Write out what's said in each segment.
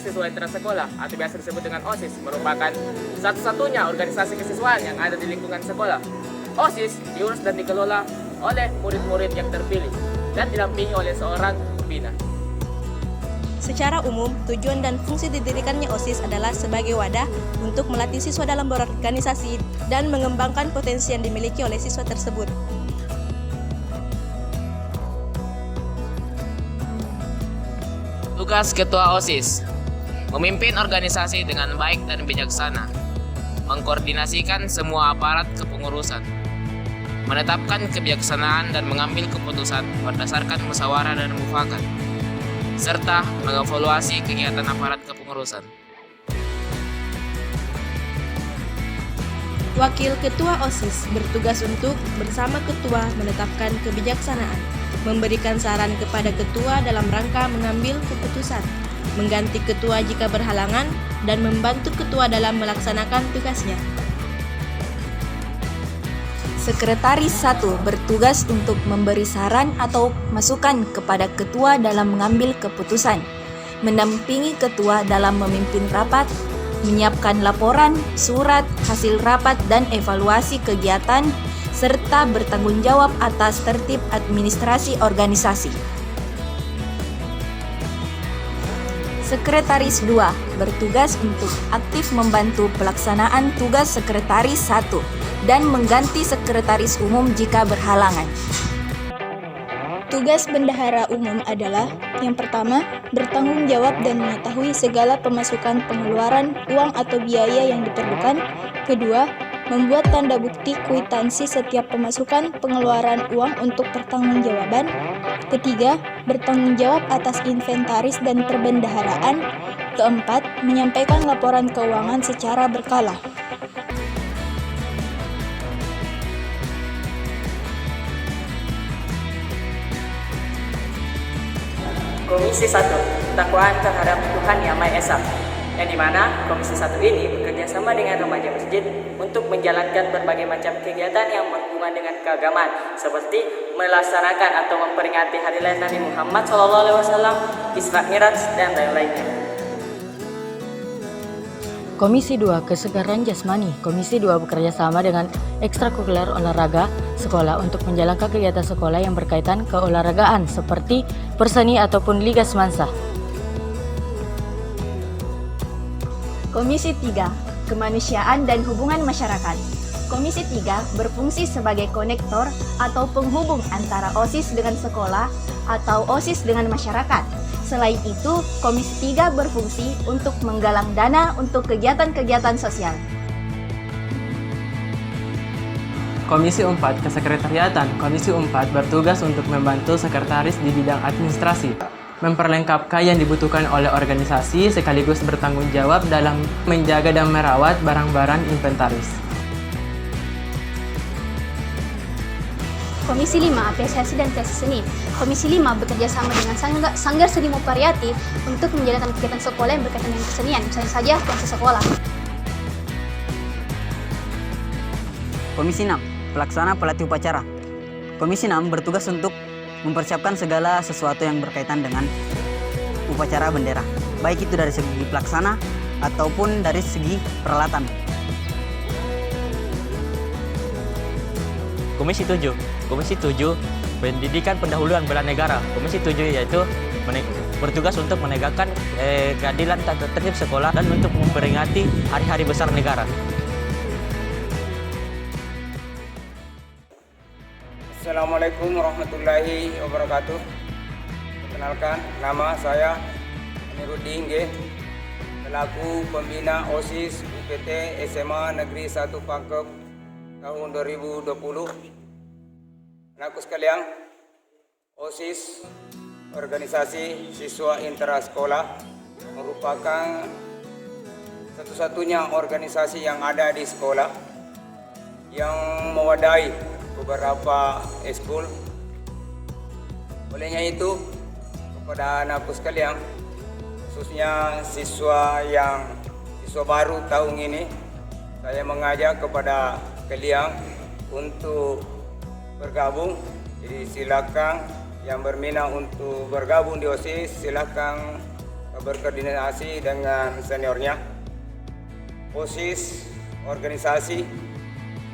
Siswa Intrasekolah atau biasa disebut dengan OSIS merupakan satu-satunya organisasi kesiswaan yang ada di lingkungan sekolah. OSIS diurus dan dikelola oleh murid-murid yang terpilih dan didampingi oleh seorang pembina. Secara umum, tujuan dan fungsi didirikannya OSIS adalah sebagai wadah untuk melatih siswa dalam berorganisasi dan mengembangkan potensi yang dimiliki oleh siswa tersebut. Tugas Ketua OSIS: memimpin organisasi dengan baik dan bijaksana, mengkoordinasikan semua aparat kepengurusan, menetapkan kebijaksanaan dan mengambil keputusan berdasarkan musyawarah dan mufakat, serta mengevaluasi kegiatan aparat kepengurusan. Wakil Ketua OSIS bertugas untuk bersama Ketua menetapkan kebijaksanaan, memberikan saran kepada Ketua dalam rangka mengambil keputusan, mengganti Ketua jika berhalangan, dan membantu Ketua dalam melaksanakan tugasnya. Sekretaris 1 bertugas untuk memberi saran atau masukan kepada Ketua dalam mengambil keputusan, mendampingi Ketua dalam memimpin rapat, menyiapkan laporan, surat, hasil rapat dan evaluasi kegiatan, serta bertanggung jawab atas tertib administrasi organisasi. Sekretaris 2 bertugas untuk aktif membantu pelaksanaan tugas Sekretaris 1 dan mengganti Sekretaris Umum jika berhalangan. Tugas bendahara umum adalah yang pertama, bertanggung jawab dan mengetahui segala pemasukan pengeluaran uang atau biaya yang diperlukan. Kedua, membuat tanda bukti kwitansi setiap pemasukan pengeluaran uang untuk pertanggungjawaban. Ketiga, bertanggung jawab atas inventaris dan perbendaharaan. Keempat, menyampaikan laporan keuangan secara berkala. Komisi 1, takwaan terhadap Tuhan Yang Maha Esa, yang dimana Komisi 1 ini bekerja sama dengan remaja masjid untuk menjalankan berbagai macam kegiatan yang berhubungan dengan keagamaan, seperti melaksanakan atau memperingati hari lahir Nabi Muhammad SAW, Isra Miraj, dan lain-lainnya. Komisi 2 Kesegaran Jasmani. Komisi 2 bekerja sama dengan ekstrakurikuler olahraga sekolah untuk menjalankan kegiatan sekolah yang berkaitan keolahragaan seperti perseni ataupun liga semansa. Komisi 3 Kemanusiaan dan Hubungan Masyarakat. Komisi 3 berfungsi sebagai konektor atau penghubung antara OSIS dengan sekolah atau OSIS dengan masyarakat. Selain itu, Komisi 3 berfungsi untuk menggalang dana untuk kegiatan-kegiatan sosial. Komisi 4 Kesekretariatan. Komisi 4 bertugas untuk membantu sekretaris di bidang administrasi, memperlengkapkan yang dibutuhkan oleh organisasi sekaligus bertanggung jawab dalam menjaga dan merawat barang-barang inventaris. Komisi 5, Apresiasi dan Kreasi Seni. Komisi 5 bekerja sama dengan Sanggar Seni Muparyati untuk menjalankan kegiatan sekolah yang berkaitan dengan kesenian, misalnya saja pensi sekolah. Komisi 6, Pelaksana Pelatih Upacara. Komisi 6 bertugas untuk mempersiapkan segala sesuatu yang berkaitan dengan upacara bendera, baik itu dari segi pelaksana ataupun dari segi peralatan. Komisi 7, Pendidikan Pendahuluan Bela Negara. Komisi 7 yaitu bertugas untuk menegakkan keadilan tata tertib sekolah dan untuk memperingati hari-hari besar negara. Assalamualaikum warahmatullahi wabarakatuh. Perkenalkan, nama saya Amiruddin G, selaku pembina OSIS UPT SMA Negeri 1 Pangkep tahun 2020. Anakku sekalian, OSIS, organisasi siswa intrasekolah, merupakan satu-satunya organisasi yang ada di sekolah yang mewadahi beberapa eskul. Olehnya itu, kepada anakku sekalian, khususnya siswa baru tahun ini, saya mengajak kepada kalian untuk bergabung. Jadi silakan yang berminat untuk bergabung di OSIS, silakan berkoordinasi dengan seniornya. OSIS organisasi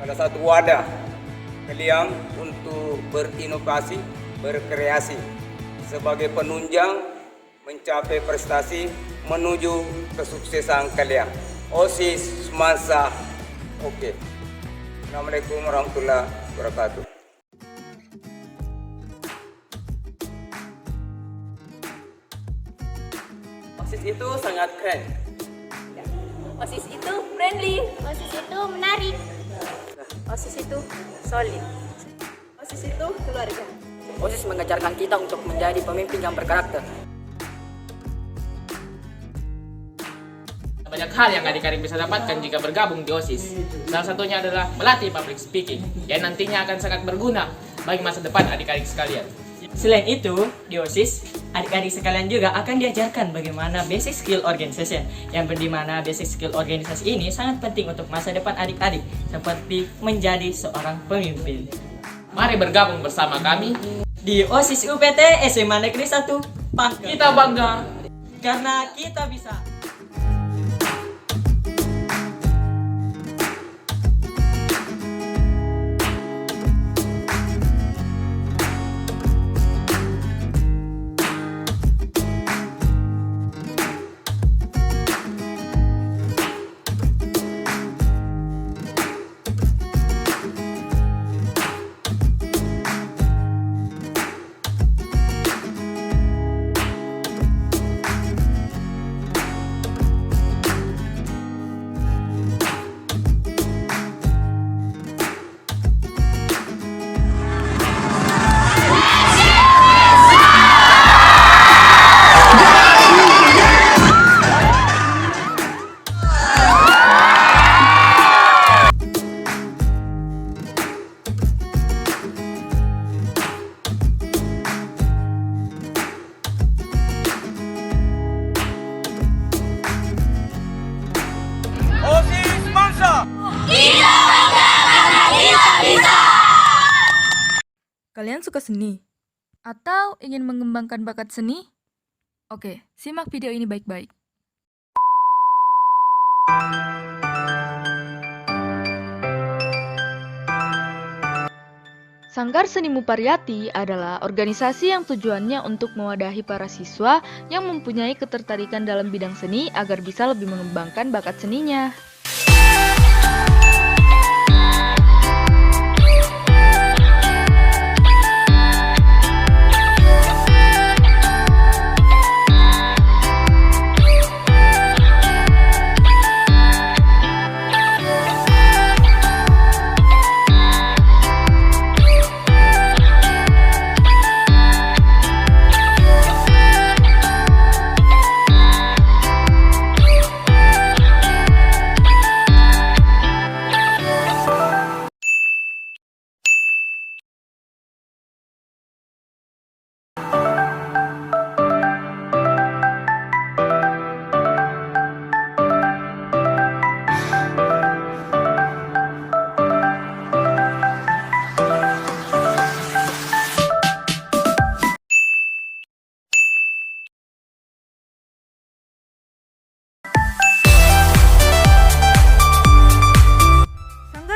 salah satu wadah Keliang untuk berinovasi, berkreasi sebagai penunjang mencapai prestasi menuju kesuksesan Keliang. OSIS semasa oke. Assalamualaikum warahmatullahi wabarakatuh. OSIS itu sangat keren. OSIS itu friendly. OSIS itu menarik. OSIS itu solid. OSIS itu keluarga. OSIS mengajarkan kita untuk menjadi pemimpin yang berkarakter. Banyak hal yang adik-adik bisa dapatkan jika bergabung di OSIS. Salah satunya adalah melatih public speaking yang nantinya akan sangat berguna bagi masa depan adik-adik sekalian. Selain itu, di OSIS, adik-adik sekalian juga akan diajarkan bagaimana basic skill organization, yang berdimana basic skill organisasi ini sangat penting untuk masa depan adik-adik, seperti menjadi seorang pemimpin. Mari bergabung bersama kami Di OSIS UPT SMA Negeri 1 Pangkep. Kita bangga Karena kita bisa. Kalian suka seni? Atau ingin mengembangkan bakat seni? Oke, simak video ini baik-baik. Sanggar Seni Muparyati adalah organisasi yang tujuannya untuk mewadahi para siswa yang mempunyai ketertarikan dalam bidang seni agar bisa lebih mengembangkan bakat seninya.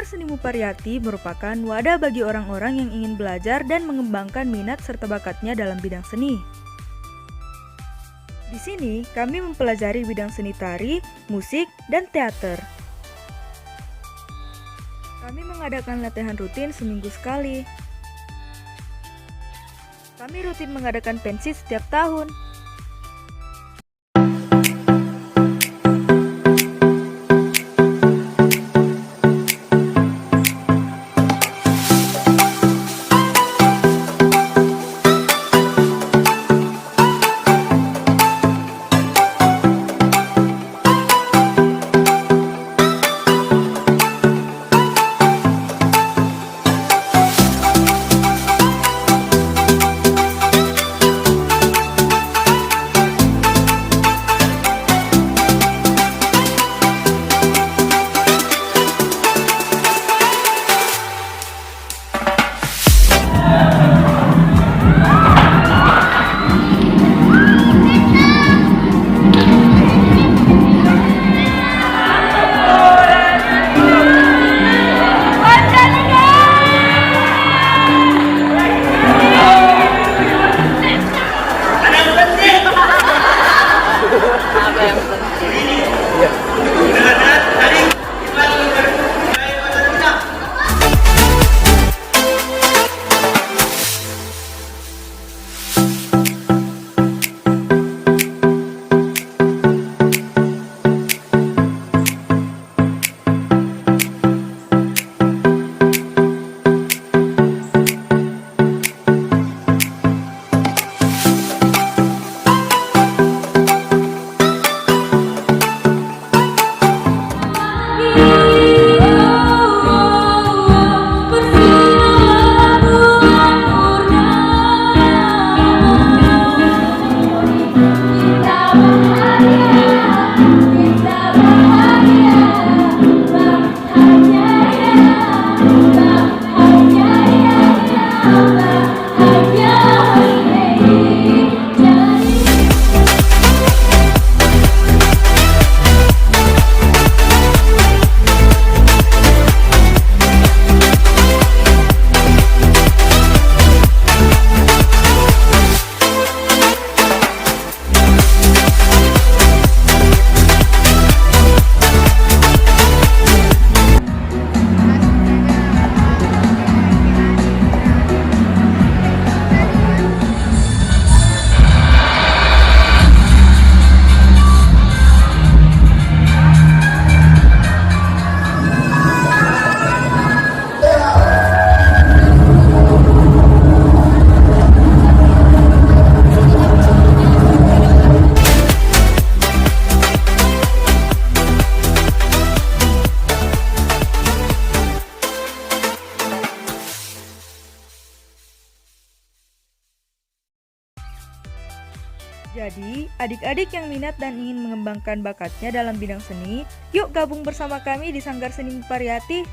Seni Muparyati merupakan wadah bagi orang-orang yang ingin belajar dan mengembangkan minat serta bakatnya dalam bidang seni. Di sini, kami mempelajari bidang seni tari, musik, dan teater. Kami mengadakan latihan rutin seminggu sekali. Kami rutin mengadakan pensi setiap tahun. Jadi, adik-adik yang minat dan ingin mengembangkan bakatnya dalam bidang seni, yuk gabung bersama kami di Sanggar Seni Pariyati.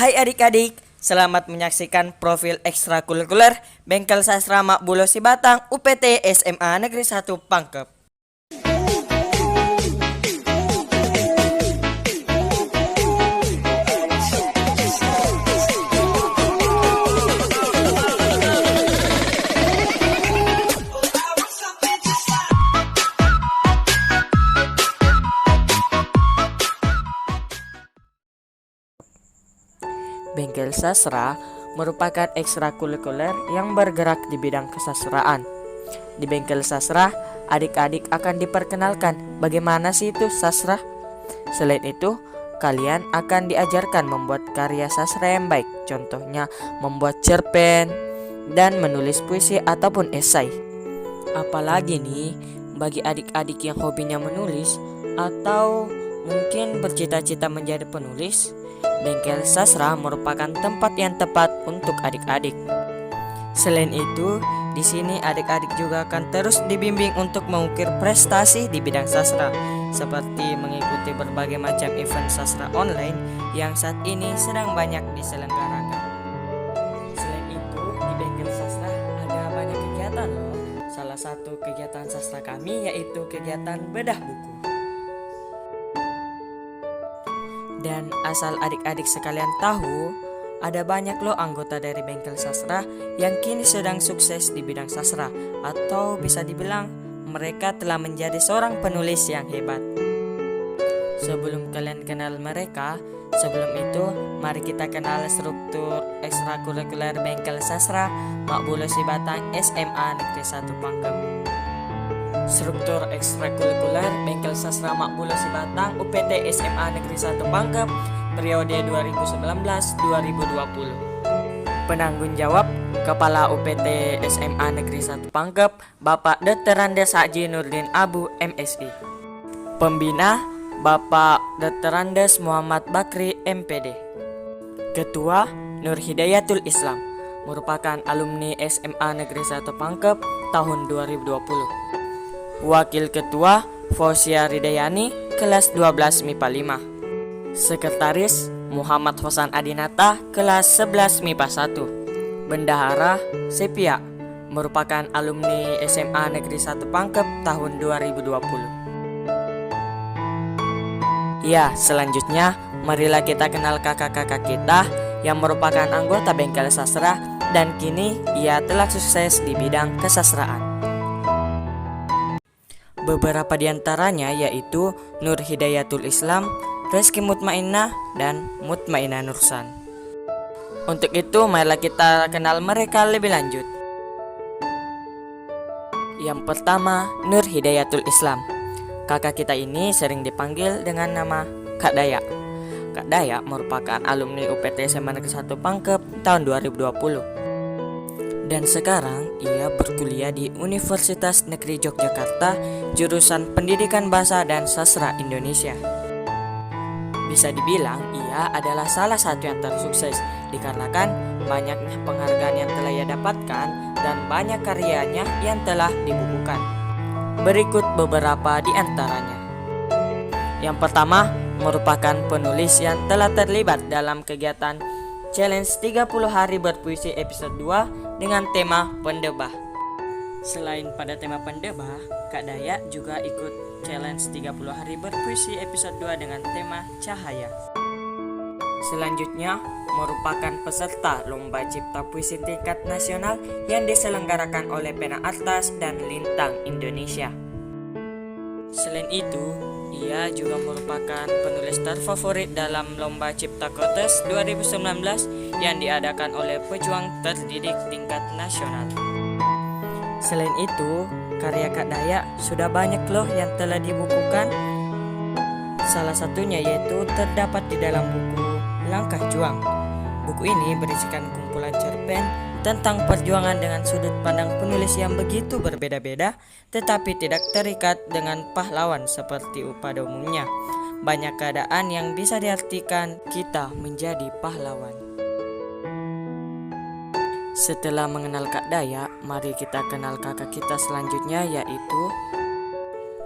Hai adik-adik, selamat menyaksikan profil ekstrakurikuler Bengkel Sastra Makbulo Sibatang UPT SMA Negeri 1 Pangkep. Bengkel Sastra merupakan ekstrakurikuler yang bergerak di bidang kesastraan. Di Bengkel Sastra, adik-adik akan diperkenalkan bagaimana sih itu sastra. Selain itu, kalian akan diajarkan membuat karya sastra yang baik, contohnya membuat cerpen dan menulis puisi ataupun esai. Apalagi nih, bagi adik-adik yang hobinya menulis atau mungkin bercita-cita menjadi penulis, Bengkel Sastra merupakan tempat yang tepat untuk adik-adik. Selain itu, di sini adik-adik juga akan terus dibimbing untuk mengukir prestasi di bidang sastra, seperti mengikuti berbagai macam event sastra online yang saat ini sedang banyak diselenggarakan. Selain itu, di Bengkel Sastra ada banyak kegiatan loh. Salah satu kegiatan sastra kami yaitu kegiatan bedah buku. Dan asal adik-adik sekalian tahu, ada banyak loh anggota dari Bengkel Sastra yang kini sedang sukses di bidang sastra, atau bisa dibilang mereka telah menjadi seorang penulis yang hebat. Sebelum kalian kenal mereka, sebelum itu mari kita kenal struktur ekstrakurikuler Bengkel Sastra Makbulo Sibatang SMA Negeri 1 Pangkep. Struktur ekstrakurikuler Bengkel Sastra Makbulo Sibatang UPT SMA Negeri 1 Pangkep periode 2019-2020. Penanggung jawab Kepala UPT SMA Negeri 1 Pangkep Bapak Dr. Andes Haji Nurdin Abu MSI. Pembina Bapak Dr. Andes Muhammad Bakri MPD. Ketua Nur Hidayatul Islam, merupakan alumni SMA Negeri 1 Pangkep tahun 2020. Wakil Ketua Fausia Ridayani kelas 12 MIPA 5. Sekretaris Muhammad Hosan Adinata kelas 11 MIPA 1. Bendahara Sepia, merupakan alumni SMA Negeri 1 Pangkep tahun 2020. Ya, selanjutnya marilah kita kenal kakak-kakak kita yang merupakan anggota Bengkel Sastra dan kini ia telah sukses di bidang kesastraan. Beberapa di antaranya yaitu Nur Hidayatul Islam, Reski Mutmainnah, dan Mutmainnah Nursan. Untuk itu, marilah kita kenal mereka lebih lanjut. Yang pertama, Nur Hidayatul Islam. Kakak kita ini sering dipanggil dengan nama Kak Dayak. Kak Dayak merupakan alumni UPT SMA Negeri 1 Pangkep tahun 2020. Dan sekarang ia berkuliah di Universitas Negeri Yogyakarta, jurusan Pendidikan Bahasa dan Sastra Indonesia. Bisa dibilang ia adalah salah satu yang tersukses dikarenakan banyaknya penghargaan yang telah ia dapatkan, dan banyak karyanya yang telah dibukukan. Berikut beberapa di antaranya. Yang pertama, merupakan penulis yang telah terlibat dalam kegiatan Challenge 30 Hari Berpuisi episode 2 dengan tema Pendebah. Selain pada tema Pendebah, Kak Daya juga ikut Challenge 30 Hari Berpuisi episode 2 dengan tema Cahaya. Selanjutnya, merupakan peserta Lomba Cipta Puisi tingkat nasional yang diselenggarakan oleh Pena Atas dan Lintang Indonesia. Selain itu, ia juga merupakan penulis terfavorit dalam Lomba Cipta Kotes 2019 yang diadakan oleh pejuang terdidik tingkat nasional. Selain itu, karya Kak Daya sudah banyak loh yang telah dibukukan. Salah satunya yaitu terdapat di dalam buku Langkah Juang. Buku ini berisikan kumpulan cerpen tentang perjuangan dengan sudut pandang penulis yang begitu berbeda-beda, tetapi tidak terikat dengan pahlawan seperti pada umumnya. Banyak keadaan yang bisa diartikan kita menjadi pahlawan. Setelah mengenal Kak Daya, mari kita kenal kakak kita selanjutnya, yaitu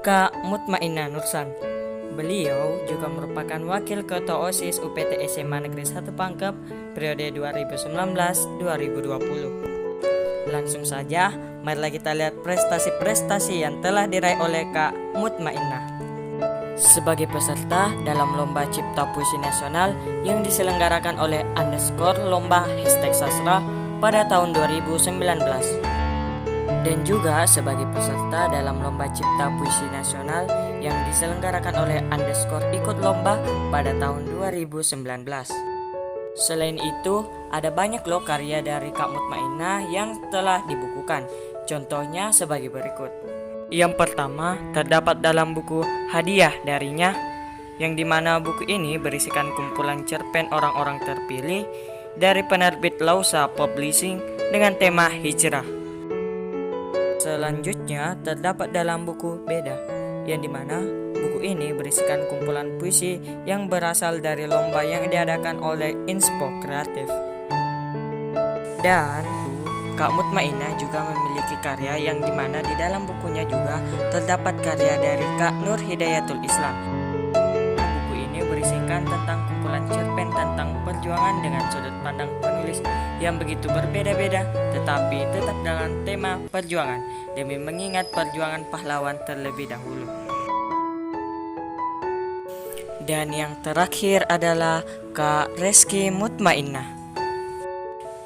Kak Mutmainnah Nursan. Beliau juga merupakan Wakil Ketua OSIS UPT SMA Negeri 1 Pangkep periode 2019-2020. Langsung saja, marilah kita lihat prestasi-prestasi yang telah diraih oleh Kak Mutmainnah. Sebagai peserta dalam Lomba Cipta Puisi Nasional yang diselenggarakan oleh _lomba #sastra pada tahun 2019. Dan juga sebagai peserta dalam Lomba Cipta Puisi Nasional yang diselenggarakan oleh _ikut lomba pada tahun 2019. Selain itu, ada banyak loh karya dari Kak Mutmainnah yang telah dibukukan. Contohnya sebagai berikut. Yang pertama, terdapat dalam buku Hadiah Darinya, yang dimana buku ini berisikan kumpulan cerpen orang-orang terpilih dari penerbit Lausa Publishing dengan tema Hijrah. Selanjutnya terdapat dalam buku Beda, yang dimana buku ini berisikan kumpulan puisi yang berasal dari lomba yang diadakan oleh Inspo Kreatif. Dan Kak Mutmainnah juga memiliki karya yang dimana di dalam bukunya juga terdapat karya dari Kak Nur Hidayatul Islam. Buku ini berisikan tentang kumpulan cerpen tentang perjuangan dengan sudut pandang penulis yang begitu berbeda-beda, tetapi tetap dengan tema perjuangan demi mengingat perjuangan pahlawan terlebih dahulu. Dan yang terakhir adalah Kak Reski Mutmainnah.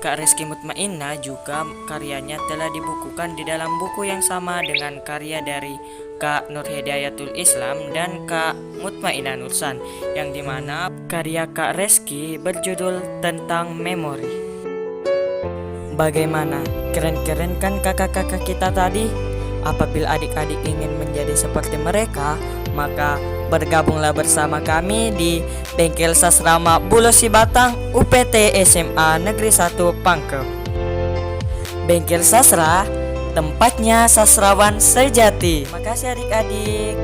Kak Reski Mutmainnah juga karyanya telah dibukukan di dalam buku yang sama dengan karya dari Kak Nur Hidayatul Islam dan Kak Mutmainnah Nursan, yang dimana karya Kak Reski berjudul Tentang Memori. Bagaimana? Keren-keren kan kakak-kakak kita tadi? Apabila adik-adik ingin menjadi seperti mereka, maka bergabunglah bersama kami di Bengkel Sasrama Bulosi Batang UPT SMA Negeri 1 Pangkep. Bengkel Sasra, tempatnya sastrawan sejati. Terima kasih adik-adik.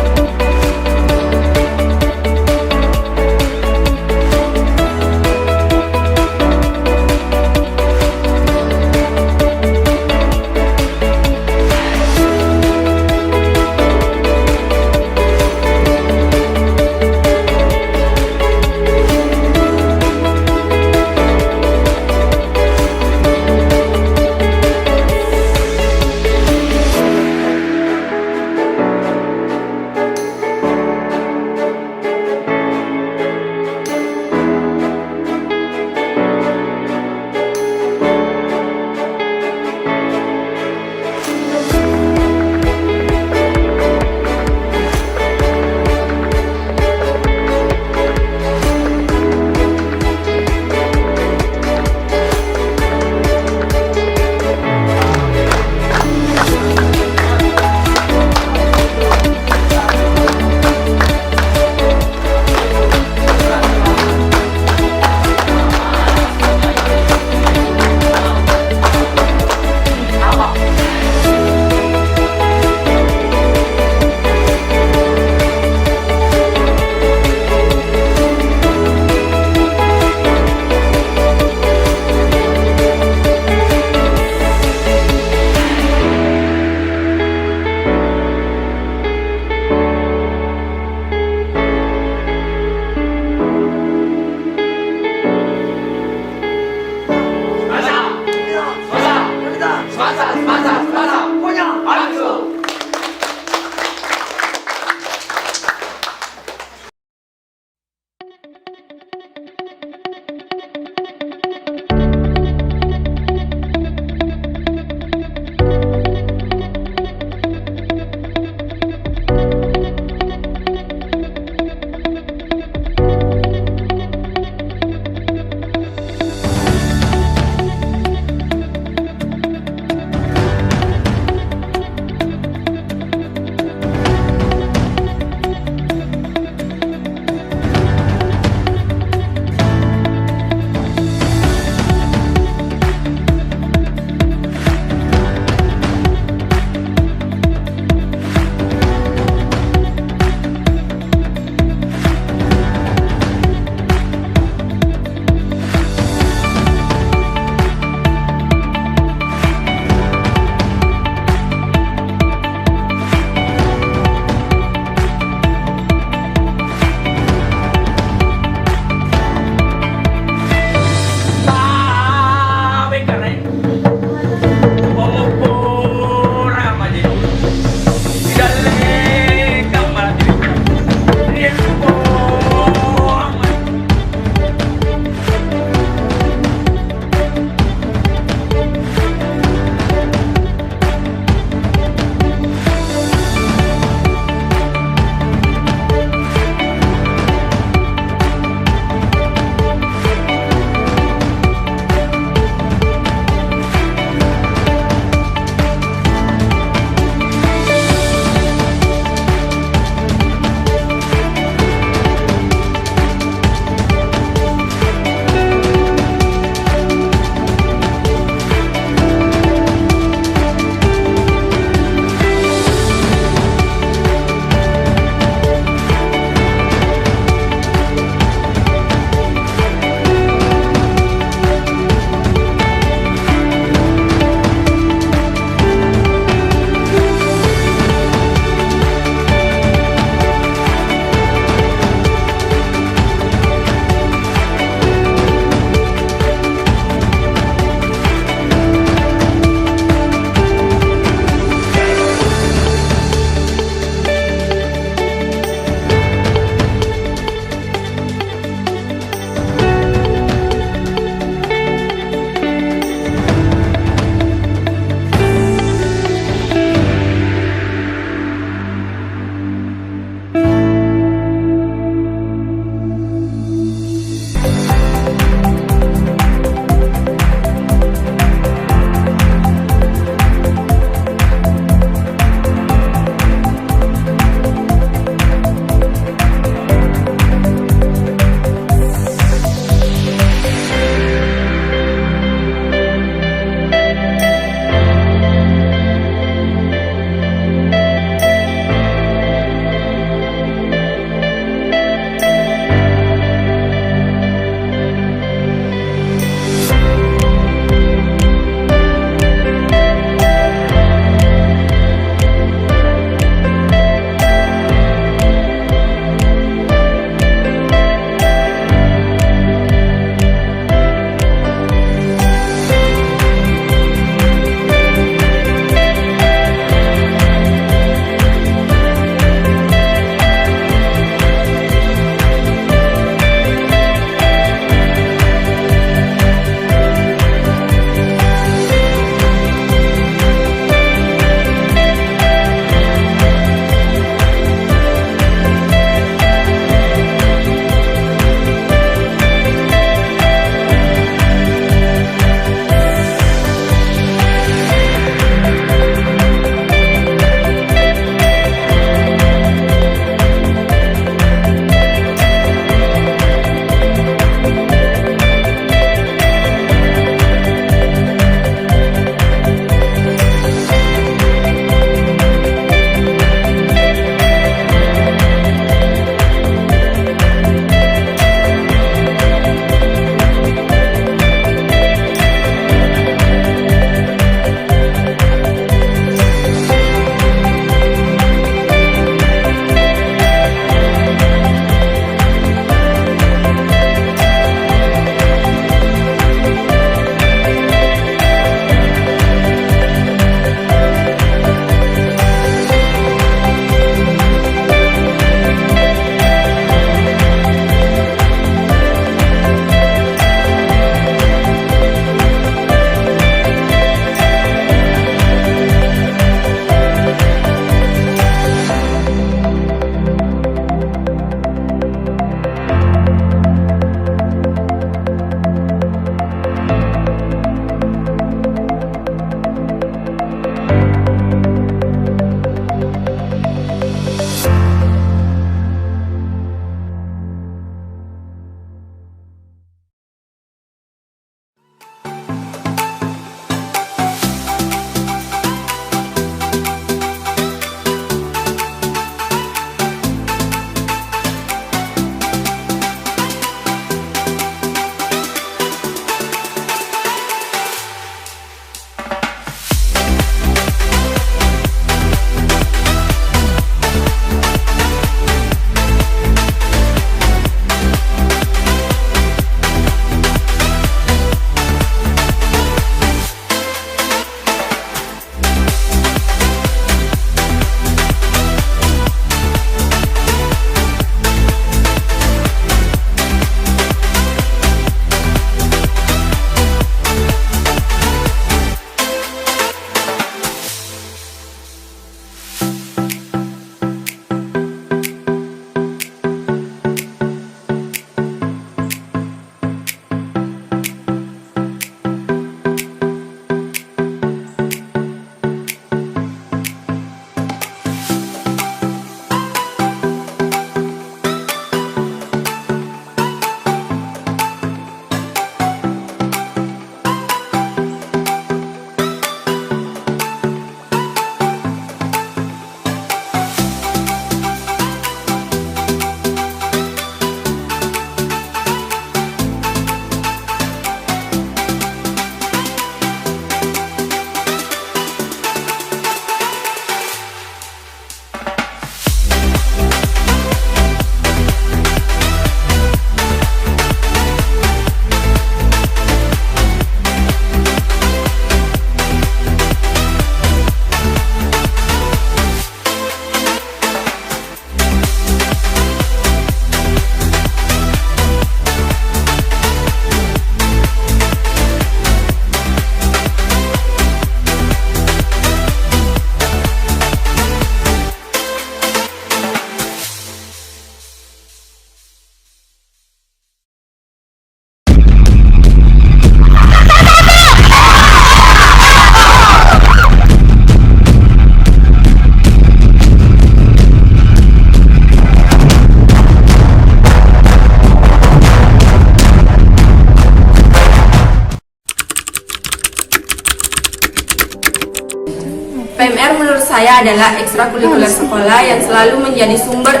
saya adalah ekstrakurikuler sekolah yang selalu menjadi sumber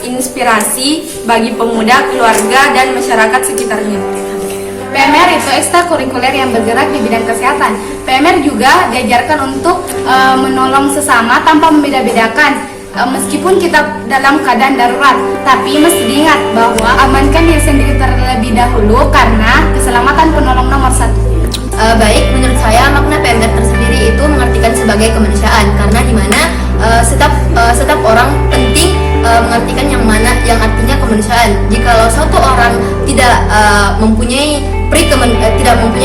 inspirasi bagi pemuda, keluarga, dan masyarakat sekitarnya. PMR itu ekstrakurikuler yang bergerak di bidang kesehatan. PMR juga diajarkan untuk menolong sesama tanpa membeda-bedakan. Meskipun kita dalam keadaan darurat, tapi mesti diingat bahwa amankan diri sendiri terlebih dahulu karena keselamatan penolong nomor 1. Baik, menurut saya makna PMR tersendiri itu mengartikan sebagai kemanusiaan karena dimana setiap orang penting mengartikan yang artinya kemanusiaan. Jikalau suatu orang tidak mempunyai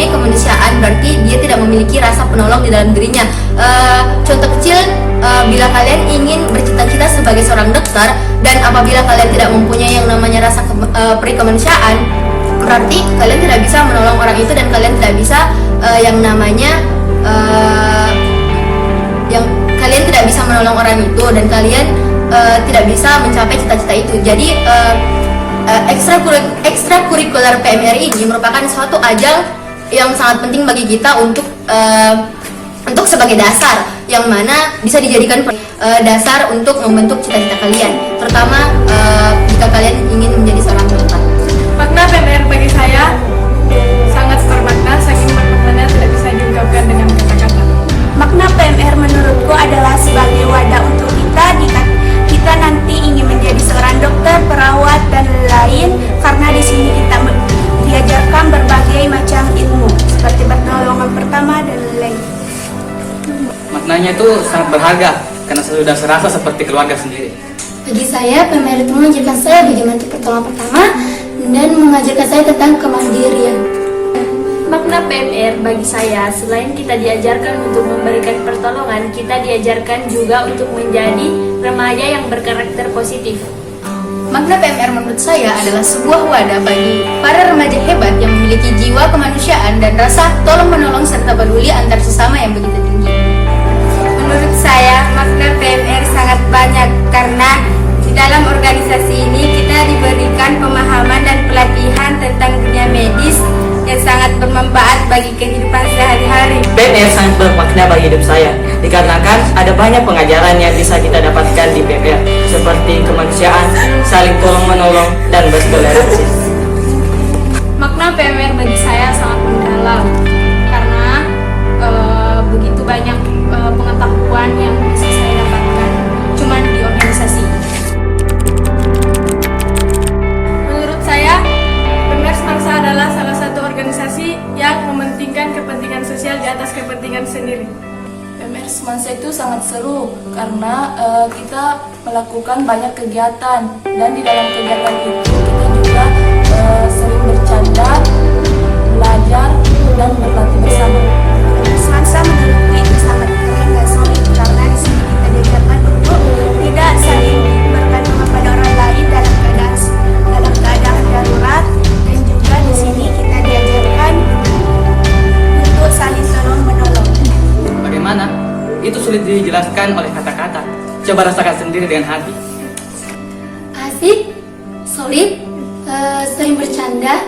kemanusiaan, berarti dia tidak memiliki rasa penolong di dalam dirinya. Contoh kecil, bila kalian ingin bercita-cita sebagai seorang dokter dan apabila kalian tidak mempunyai yang namanya rasa kemanusiaan, berarti kalian tidak bisa menolong orang itu dan kalian tidak bisa kalian tidak bisa menolong orang itu dan kalian tidak bisa mencapai cita-cita itu. Jadi ekstrakurikuler PMR ini merupakan suatu ajang yang sangat penting bagi kita untuk sebagai dasar yang mana bisa dijadikan dasar untuk membentuk cita-cita kalian, terutama jika kalian ingin menjadi seorang dokter. Makna PMR bagi saya sangat bermakna, saking bermaknanya tidak bisa diungkapkan dengan kata-kata. Makna PMR menurutku adalah sebagai wadah untuk kita jika kita nanti ingin menjadi seorang dokter, perawat, dan lain, karena di sini kita diajarkan berbagai macam ilmu seperti pertolongan pertama dan lain. Maknanya itu sangat berharga karena sudah serasa seperti keluarga sendiri. Bagi saya, PMR itu mengajarkan saya bagaimana pertolongan pertama dan mengajarkan saya tentang kemandirian. Makna PMR bagi saya, selain kita diajarkan untuk memberikan pertolongan, kita diajarkan juga untuk menjadi remaja yang berkarakter positif. Makna PMR menurut saya adalah sebuah wadah bagi para remaja hebat yang memiliki jiwa kemanusiaan dan rasa tolong-menolong serta peduli antar sesama yang begitu tinggi. Menurut saya, makna PMR sangat banyak karena di dalam organisasi ini kita diberikan pemahaman dan pelatihan tentang dunia medis yang sangat bermanfaat bagi kehidupan sehari-hari. PMR sangat bermakna bagi hidup saya, dikarenakan ada banyak pengajaran yang bisa kita dapatkan di PMR, seperti kemanusiaan, saling tolong-menolong, dan bertoleransi. Makna PMR bagi saya sangat mendalam, karena begitu banyak pengetahuan yang bisa saya dapatkan cuma di organisasi. Menurut saya, PMR Semangsa adalah salah satu organisasi yang mementingkan kepentingan sosial di atas kepentingan sendiri. PMR Semangsa itu sangat seru karena kita melakukan banyak kegiatan dan di dalam kegiatan itu kita juga sering bercanda, belajar, dan berlatih bersama. Semangsa menurutku itu sangat keren dan solid karena di sini kita diajarkan untuk tidak saling bergantung kepada orang lain dalam keadaan darurat, dan juga di sini kita diajarkan untuk saling tolong menolong. Bagaimana? Itu sulit dijelaskan oleh kata-kata. Coba rasakan sendiri dengan hati. Asik, solid, sering bercanda.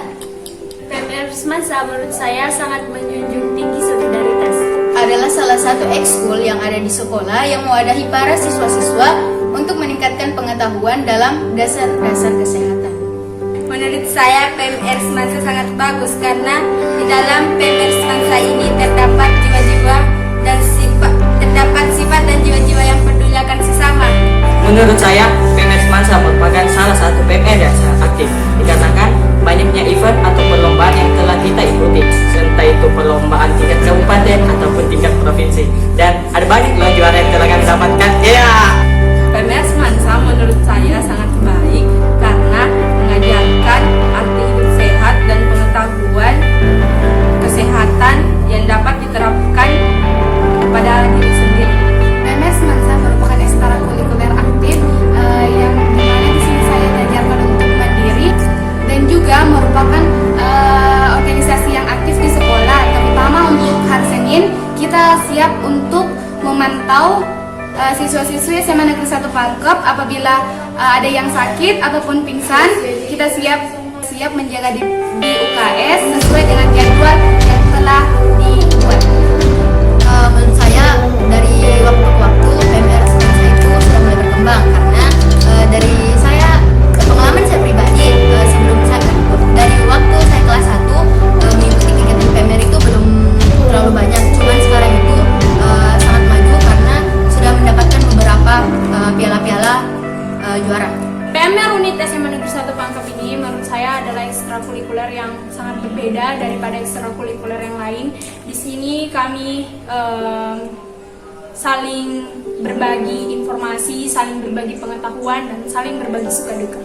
PMR Semangsa menurut saya sangat menjunjung tinggi solidaritas. Adalah salah satu ekskul yang ada di sekolah yang mewadahi para siswa-siswa untuk meningkatkan pengetahuan dalam dasar-dasar kesehatan. Menurut saya, PMR Semangsa sangat bagus karena di dalam PMR Semangsa ini terdapat sifat dan jiwa-jiwa yang peduli akan sesama. Menurut saya, PMR Semangsa merupakan salah satu PMR yang sangat aktif, dikarenakan banyaknya event atau perlombaan yang telah kita ikuti, entah itu perlombaan tingkat kabupaten ataupun tingkat provinsi, dan ada banyak loh juara yang telah kami dapatkan. PMR Semangsa menurut saya sangat baik karena mengajarkan arti hidup sehat dan pengetahuan kesehatan yang dapat diterapkan kepada diri sendiri. PMR Semangsa merupakan ekstrakurikuler aktif yang dimana di sini saya diajarkan untuk mandiri dan juga merupakan organisasi yang aktif di sekolah, terutama untuk hari Senin kita siap untuk memantau siswa-siswi SMA Negeri 1 Pangkep apabila ada yang sakit ataupun pingsan, kita siap menjaga di UKS sesuai dengan jadwal yang telah dibuat. Menurut saya dari dari waktu ke waktu PMR saya itu sudah mulai berkembang karena dari saya pengalaman saya pribadi sebelum saya dari waktu saya kelas 1 mengikuti kegiatan PMR itu belum terlalu banyak, cuman sekarang itu sangat maju karena sudah mendapatkan beberapa piala-piala juara. PMR unit SMA Negeri 1 Pangkep ini menurut saya adalah ekstrakurikuler yang sangat berbeda daripada ekstrakurikuler yang lain. Di sini kami saling berbagi informasi, saling berbagi pengetahuan, dan saling berbagi suka duka.